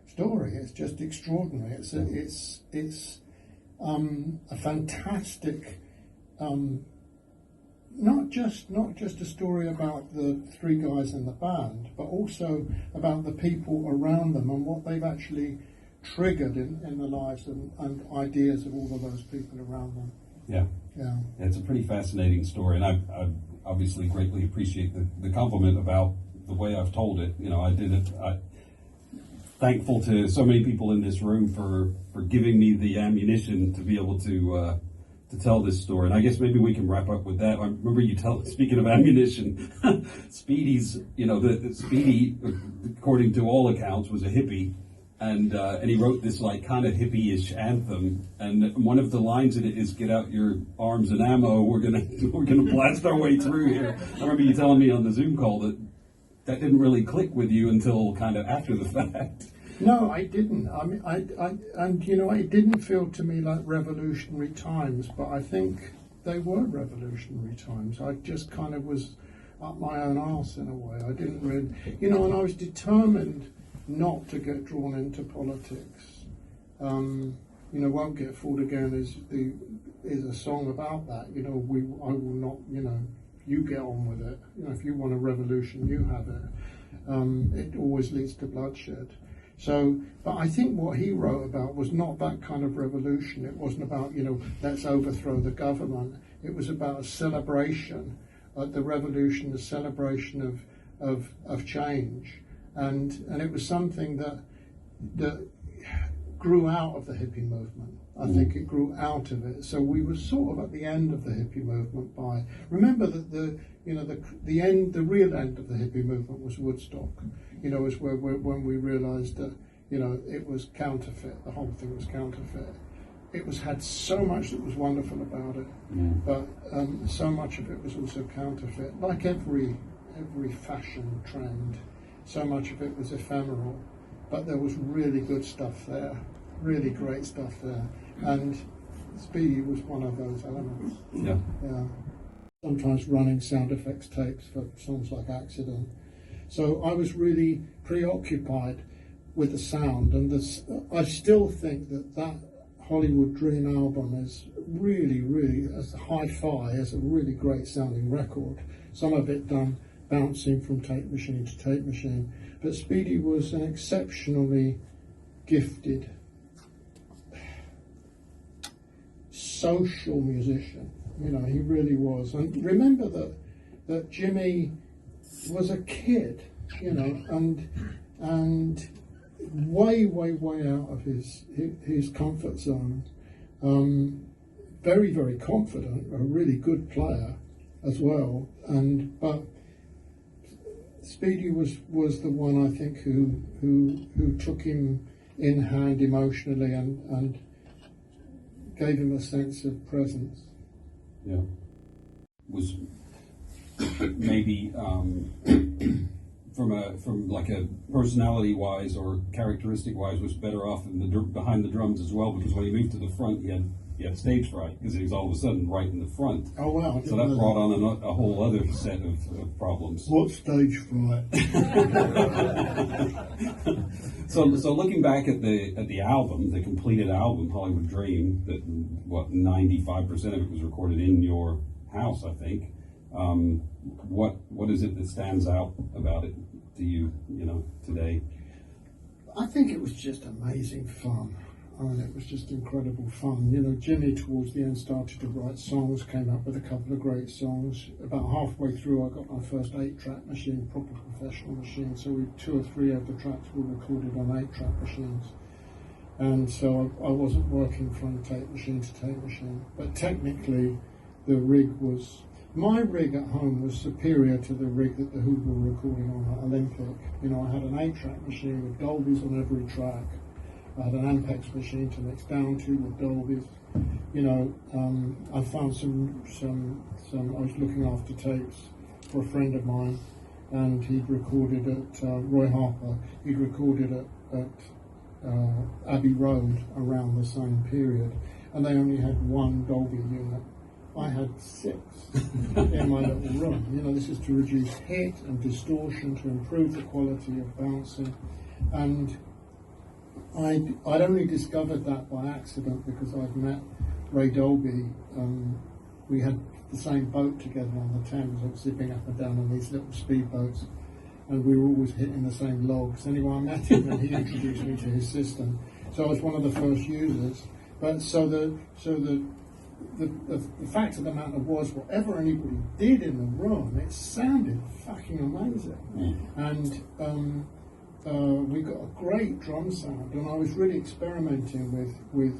story. It's just extraordinary. It's a fantastic, not just a story about the three guys in the band, but also about the people around them and what they've actually triggered in the lives and ideas of all of those people around them. Yeah. It's a pretty fascinating story, and I obviously greatly appreciate the compliment about the way I've told it. I did it. Thankful to so many people in this room for giving me the ammunition to be able to tell this story. And I guess maybe we can wrap up with that. I remember you speaking of ammunition, Speedy's, Speedy, according to all accounts, was a hippie. And he wrote this like kind of hippie-ish anthem, and one of the lines in it is "Get out your arms and ammo. We're gonna blast our way through here." I remember you telling me on the Zoom call that didn't really click with you until kind of after the fact. No, I didn't. I mean, it didn't feel to me like revolutionary times, but I think they were revolutionary times. I just kind of was up my own arse in a way. I didn't really, and I was determined not to get drawn into politics. Won't Get Fooled Again is a song about that. I will not, you get on with it. If you want a revolution, you have it. It always leads to bloodshed. So, but I think what he wrote about was not that kind of revolution. It wasn't about, let's overthrow the government. It was about a celebration of the revolution, a celebration of change. And it was something that grew out of the hippie movement. I think it grew out of it. So we were sort of at the end of the hippie movement remember that the real end of the hippie movement was Woodstock. Was when we realised that, it was counterfeit. The whole thing was counterfeit. It had so much that was wonderful about it, but so much of it was also counterfeit. Like every fashion trend. So much of it was ephemeral, but there was really good stuff there, really great stuff there, and Speedy was one of those elements. Yeah. Sometimes running sound effects tapes for songs like Accident. So I was really preoccupied with the sound, and I still think that Hollywood Dream album is really, really, as hi-fi, is a really great sounding record. Some of it done bouncing from tape machine to tape machine. But Speedy was an exceptionally gifted social musician. He really was. And remember that Jimmy was a kid, and way out of his comfort zone. Very, very confident, a really good player as well. But Speedy was the one, I think, who took him in hand emotionally and gave him a sense of presence. Yeah. Was maybe from like a personality wise or characteristic wise was better off behind the drums as well, because when he moved to the front, he had stage fright because he was all of a sudden right in the front. Oh wow! So that brought on a whole other set of problems. What stage fright? So looking back at the album, the completed album, Hollywood Dream, that 95% of it was recorded in your house, I think. What is it that stands out about it to you, today? I think it was just amazing fun. It was just incredible fun. Jimmy towards the end started to write songs, came up with a couple of great songs. About halfway through, I got my first 8-track machine, proper professional machine. So 2 or 3 of the tracks were recorded on 8-track machines. And so I wasn't working from tape machine to tape machine. But technically, my rig at home was superior to the rig that the Who were recording on at Olympic. I had an 8-track machine with Dolbys on every track. I had an Ampex machine to mix down to with Dolbys. I found some. I was looking after tapes for a friend of mine, and he'd recorded at Roy Harper. He'd recorded at Abbey Road around the same period, and they only had 1 Dolby unit. I had 6 in my little room. This is to reduce hit and distortion, to improve the quality of bouncing, and I'd only discovered that by accident because I'd met Ray Dolby. We had the same boat together on the Thames, zipping up and down on these little speedboats, and we were always hitting the same logs. Anyway, I met him and he introduced me to his system. So I was one of the first users. But the fact of the matter was, whatever anybody did in the room, it sounded fucking amazing. And we got a great drum sound, and I was really experimenting with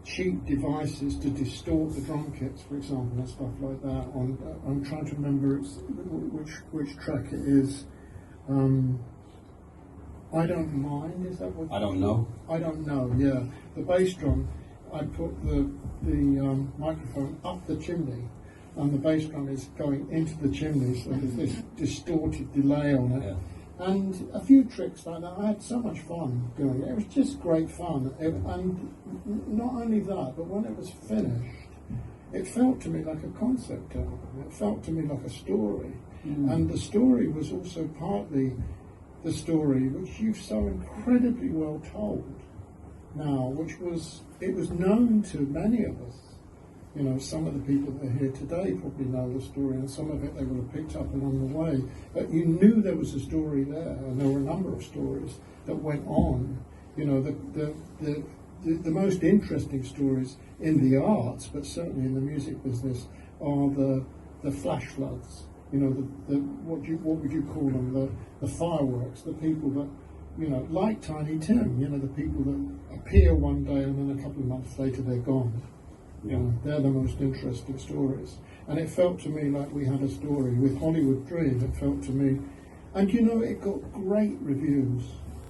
cheap devices to distort the drum kits, for example, and stuff like that. I'm trying to remember which track it is. I Don't Mind, is that what? I Don't Know. I Don't Know, yeah. The bass drum, I put the microphone up the chimney, and the bass drum is going into the chimney, so there's this distorted delay on it. Yeah. And a few tricks like that. I had so much fun doing it. It was just great fun. And not only that, but when it was finished, it felt to me like a concept album. It felt to me like a story. And the story was also partly the story which you've so incredibly well told now, it was known to many of us. You know, some of the people that are here today probably know the story, and some of it they would have picked up along the way. But you knew there was a story there, and there were a number of stories that went on. You know, the most interesting stories in the arts, but certainly in the music business, are the flash floods. You know, what would you call them? The fireworks. The people that, you know, like Tiny Tim. You know, the people that appear one day and then a couple of months later they're gone. You know, they're the most interesting stories. And it felt to me like we had a story with Hollywood Dream. It felt to me, and you know, it got great reviews.